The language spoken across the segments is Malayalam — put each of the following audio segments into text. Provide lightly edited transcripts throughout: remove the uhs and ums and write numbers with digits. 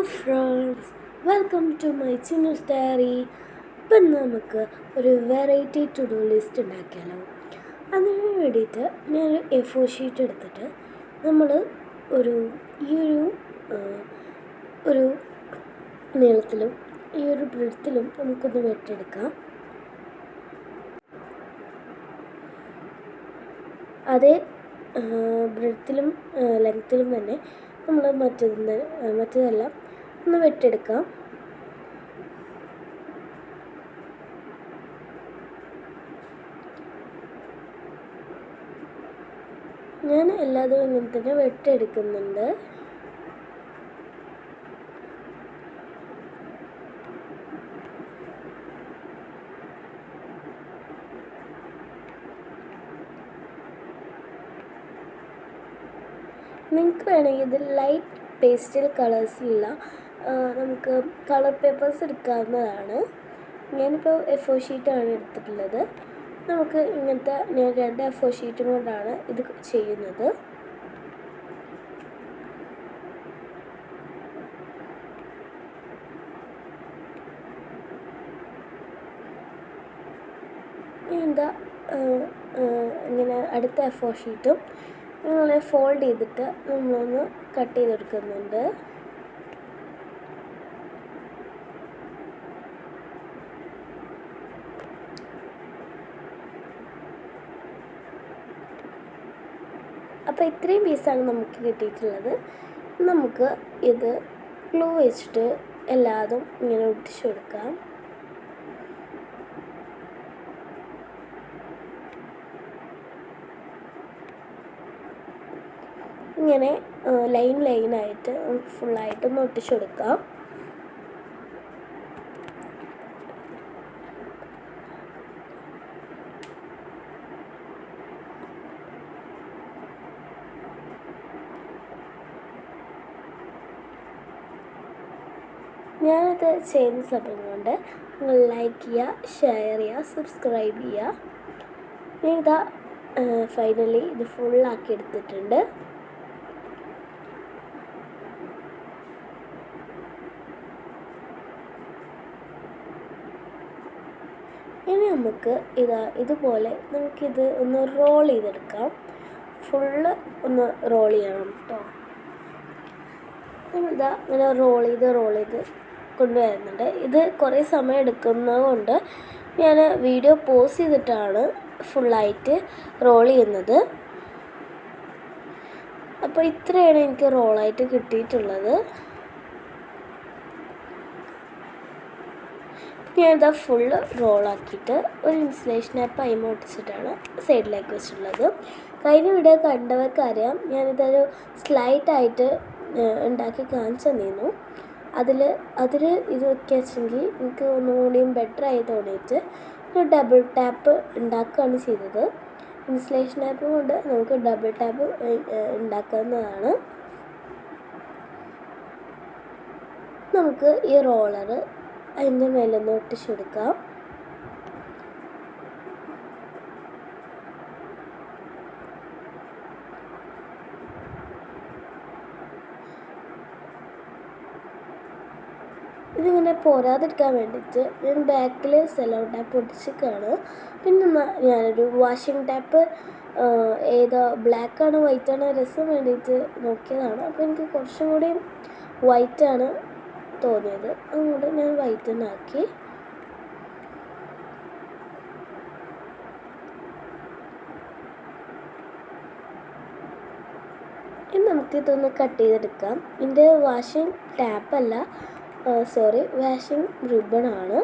Friends, welcome to my Chinnus diary. ഇപ്പം നമുക്ക് ഒരു വെറൈറ്റി ടു ഡു ലിസ്റ്റ് ഉണ്ടാക്കിയാലോ. അതിന് വേണ്ടിയിട്ട് ഞാനൊരു A4 ഷീറ്റ് എടുത്തിട്ട് നമ്മൾ ഈ ഒരു നീളത്തിലും ഈ ഒരു ബ്രെഡ്ത്തിലും നമുക്കൊന്ന് വെട്ടിയെടുക്കാം. അതേ ബ്രെഡ്ത്തിലും ലെങ്ത്തിലും തന്നെ നമ്മൾ മറ്റേതെല്ലാം ഒന്ന് വെട്ടിയെടുക്കാം. ഞാൻ എല്ലാതും ഇങ്ങനെ തന്നെ വെട്ടിയെടുക്കുന്നുണ്ട്. നിങ്ങൾക്ക് വേണമെങ്കിൽ ഇത് ലൈറ്റ് പേസ്റ്റൽ കളേഴ്സിലുള്ള നമുക്ക് കളർ പേപ്പേഴ്സ് എടുക്കാവുന്നതാണ്. ഞാനിപ്പോൾ A4 ഷീറ്റാണ് എടുത്തിട്ടുള്ളത്. നമുക്ക് ഇങ്ങനത്തെ ഞാൻ 2 A4 ഷീറ്റും കൊണ്ടാണ് ഇത് ചെയ്യുന്നത്. ഇങ്ങനെ അടുത്ത A4 ഷീറ്റും നമ്മളെ ഫോൾഡ് ചെയ്തിട്ട് നമ്മളൊന്ന് കട്ട് ചെയ്തെടുക്കുന്നുണ്ട്. അപ്പോൾ ഇത്രയും പീസാണ് നമുക്ക് കിട്ടിയിട്ടുള്ളത്. നമുക്ക് ഇത് ഗ്ലൂ വെച്ചിട്ട് എല്ലാതും ഇങ്ങനെ ഒട്ടിച്ചു കൊടുക്കാം. ഇങ്ങനെ ലൈനായിട്ട് ഫുള്ളായിട്ടൊന്ന് ഒട്ടിച്ചു കൊടുക്കാം. ഞാനത് ചെയ്യുന്ന സമയം കൊണ്ട് നിങ്ങൾ ലൈക്ക് ചെയ്യുക, ഷെയർ ചെയ്യുക, സബ്സ്ക്രൈബ് ചെയ്യുക. ഞാനിതാ ഫൈനലി ഇത് ഫുള്ളാക്കി എടുത്തിട്ടുണ്ട്. ഇനി നമുക്ക് ഇതുപോലെ നമുക്കിത് ഒന്ന് റോൾ ചെയ്തെടുക്കാം. ഫുള്ള് ഒന്ന് റോൾ ചെയ്യണം കേട്ടോ. നമ്മളിതാ ഇങ്ങനെ റോൾ ചെയ്ത് കൊണ്ടുവരുന്നുണ്ട്. ഇത് കുറേ സമയം എടുക്കുന്നത് കൊണ്ട് ഞാൻ വീഡിയോ പോസ് ചെയ്തിട്ടാണ് ഫുള്ളായിട്ട് റോൾ ചെയ്യുന്നത്. അപ്പോൾ ഇത്രയാണ് എനിക്ക് റോളായിട്ട് കിട്ടിയിട്ടുള്ളത്. ഞാനിതാ ഫുള്ള് റോളാക്കിയിട്ട് ഒരു ഇൻസുലേഷൻ ആപ്പ് അയിമ ഒട്ടിച്ചിട്ടാണ് സൈഡിലേക്ക് വെച്ചിട്ടുള്ളത്. കഴിഞ്ഞ വീഡിയോ കണ്ടവർക്കറിയാം, ഞാനിതൊരു സ്ലൈഡായിട്ട് ഉണ്ടാക്കി കാണിച്ചു തന്നിരുന്നു. അതിൽ ഇത് വെച്ചെങ്കിൽ എനിക്ക് ഒന്നുകൂടിയും ബെറ്ററായി തോന്നിയിട്ട് ഒരു ഡബിൾ ടാപ്പ് ഉണ്ടാക്കുകയാണ് ചെയ്തത്. ഇൻസുലേഷൻ ആപ്പ് കൊണ്ട് നമുക്ക് ഡബിൾ ടാപ്പ് ഉണ്ടാക്കാവുന്നതാണ്. നമുക്ക് ഈ റോളർ അതിൻ്റെ മേലൊന്ന് ഒട്ടിച്ചു കൊടുക്കാം. ഇതിങ്ങനെ പോരാതിരിക്കാൻ വേണ്ടിയിട്ട് ഞാൻ ബാക്കിൽ സെല്ലോ ടാപ്പ് ഒട്ടിച്ചിട്ടാണ്. പിന്നെ ഞാനൊരു വാഷിംഗ് ടാപ്പ് ബ്ലാക്കാണ് വൈറ്റാണ് രസം വേണ്ടിയിട്ട് നോക്കിയതാണ്. അപ്പോൾ എനിക്ക് കുറച്ചും കൂടി വൈറ്റാണ് തോന്നിയത്, അതുകൊണ്ട് ഞാൻ വൈറ്റ് തന്നെ ആക്കി. ഇനി നമുക്കിതൊന്ന് കട്ട് ചെയ്തെടുക്കാം. ഇതിൻ്റെ വാഷിംഗ് ടാപ്പല്ല, വാഷിംഗ് റിബണാണ്.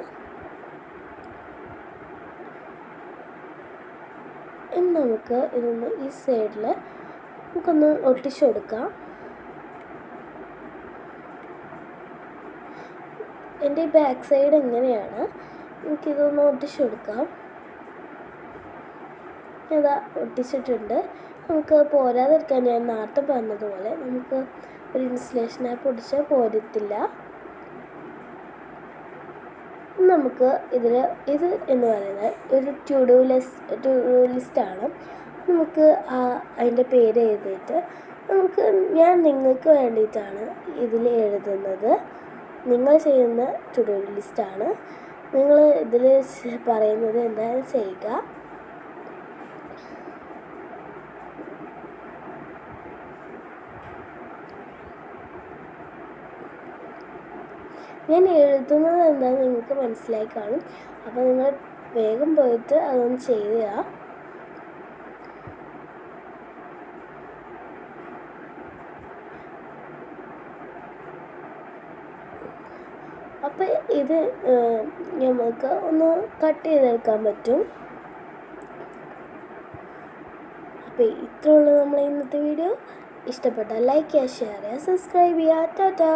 ഇനി നമുക്ക് ഇതൊന്ന് ഈ സൈഡിൽ നമുക്കൊന്ന് ഒട്ടിച്ചു കൊടുക്കാം. എൻ്റെ ഈ ബാക്ക് സൈഡ് എങ്ങനെയാണ്, എനിക്കിതൊന്ന് ഒട്ടിച്ചു കൊടുക്കാം. ഇതാ ഒട്ടിച്ചിട്ടുണ്ട്. നമുക്ക് പോരാതിരിക്കാൻ ഞാൻ നേരത്തെ പറഞ്ഞതുപോലെ നമുക്ക് ഒരു ഇൻസുലേഷൻ ആപ്പ് ഒട്ടിച്ചാൽ പോരത്തില്ല. നമുക്ക് ഇത് എന്ന് പറയുന്നത് ഒരു ടു ഡു ലിസ്റ്റാണ്. നമുക്ക് അതിൻ്റെ പേര് എഴുതിയിട്ട് ഞാൻ നിങ്ങൾക്ക് വേണ്ടിയിട്ടാണ് ഇതിൽ എഴുതുന്നത്. നിങ്ങൾ ചെയ്യുന്ന ടു ഡു ലിസ്റ്റാണ്. നിങ്ങൾ ഇതിൽ പറയുന്നത് എന്തായാലും ചെയ്യുക. ഞാൻ എഴുതുന്നത് എന്താണെന്ന് നിങ്ങൾക്ക് മനസ്സിലായി കാണും. അപ്പോൾ നിങ്ങൾ വേഗം പോയിട്ട് അതൊന്ന് ചെയ്യുക. അപ്പോൾ ഇത് നമുക്ക് ഒന്ന് കട്ട് ചെയ്തെടുക്കാൻ പറ്റും. അപ്പോൾ ഇത്രയുള്ളൂ നമ്മളെ ഇന്നത്തെ വീഡിയോ. ഇഷ്ടപ്പെട്ടാൽ ലൈക്ക് ചെയ്യുക, ഷെയർ ചെയ്യുക, സബ്സ്ക്രൈബ് ചെയ്യുക. ടാറ്റാ.